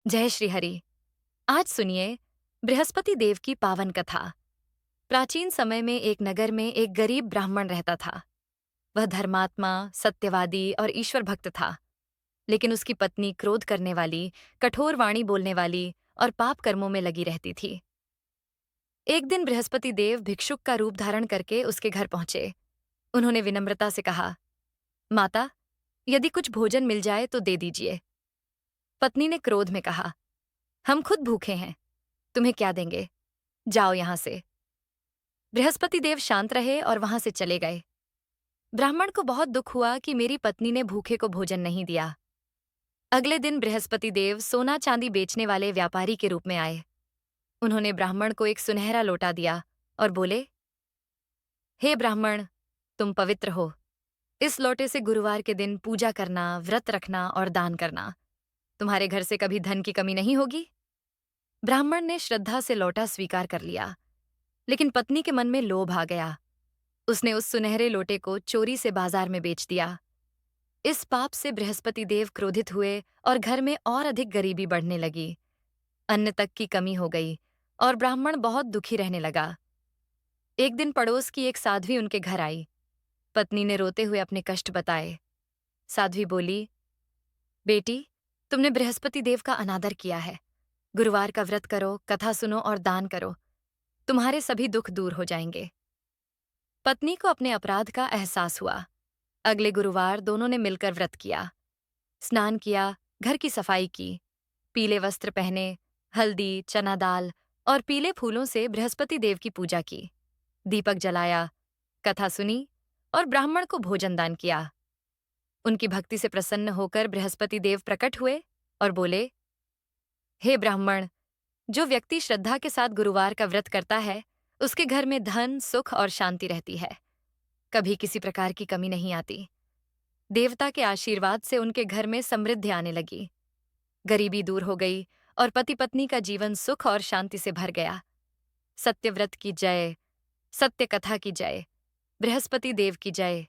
जय श्री हरि। आज सुनिए बृहस्पति देव की पावन कथा। प्राचीन समय में एक नगर में एक गरीब ब्राह्मण रहता था। वह धर्मात्मा, सत्यवादी और ईश्वर भक्त था। लेकिन उसकी पत्नी क्रोध करने वाली, कठोर वाणी बोलने वाली और पाप कर्मों में लगी रहती थी। एक दिन बृहस्पति देव भिक्षुक का रूप धारण करके उसके घर पहुंचे। उन्होंने विनम्रता से कहा, माता, यदि कुछ भोजन मिल जाए तो दे दीजिए। पत्नी ने क्रोध में कहा, हम खुद भूखे हैं, तुम्हें क्या देंगे, जाओ यहां से। बृहस्पति देव शांत रहे और वहां से चले गए। ब्राह्मण को बहुत दुख हुआ कि मेरी पत्नी ने भूखे को भोजन नहीं दिया। अगले दिन बृहस्पति देव सोना चांदी बेचने वाले व्यापारी के रूप में आए। उन्होंने ब्राह्मण को एक सुनहरा लोटा दिया और बोले, हे ब्राह्मण, तुम पवित्र हो। इस लोटे से गुरुवार के दिन पूजा करना, व्रत रखना और दान करना। तुम्हारे घर से कभी धन की कमी नहीं होगी। ब्राह्मण ने श्रद्धा से लोटा स्वीकार कर लिया, लेकिन पत्नी के मन में लोभ आ गया। उसने उस सुनहरे लोटे को चोरी से बाजार में बेच दिया। इस पाप से बृहस्पति देव क्रोधित हुए और घर में और अधिक गरीबी बढ़ने लगी। अन्न तक की कमी हो गई और ब्राह्मण बहुत दुखी रहने लगा। एक दिन पड़ोस की एक साध्वी उनके घर आई। पत्नी ने रोते हुए अपने कष्ट बताए। साध्वी बोली, बेटी, तुमने बृहस्पति देव का अनादर किया है। गुरुवार का व्रत करो, कथा सुनो और दान करो। तुम्हारे सभी दुख दूर हो जाएंगे। पत्नी को अपने अपराध का एहसास हुआ। अगले गुरुवार दोनों ने मिलकर व्रत किया, स्नान किया, घर की सफाई की, पीले वस्त्र पहने, हल्दी, चना दाल और पीले फूलों से बृहस्पति देव की पूजा की, दीपक जलाया, कथा सुनी और ब्राह्मण को भोजन दान किया। उनकी भक्ति से प्रसन्न होकर बृहस्पति देव प्रकट हुए और बोले, हे ब्राह्मण, जो व्यक्ति श्रद्धा के साथ गुरुवार का व्रत करता है, उसके घर में धन, सुख और शांति रहती है। कभी किसी प्रकार की कमी नहीं आती। देवता के आशीर्वाद से उनके घर में समृद्धि आने लगी। गरीबी दूर हो गई और पति पत्नी का जीवन सुख और शांति से भर गया। सत्यव्रत की जय, सत्य कथा की जय, बृहस्पति देव की जय।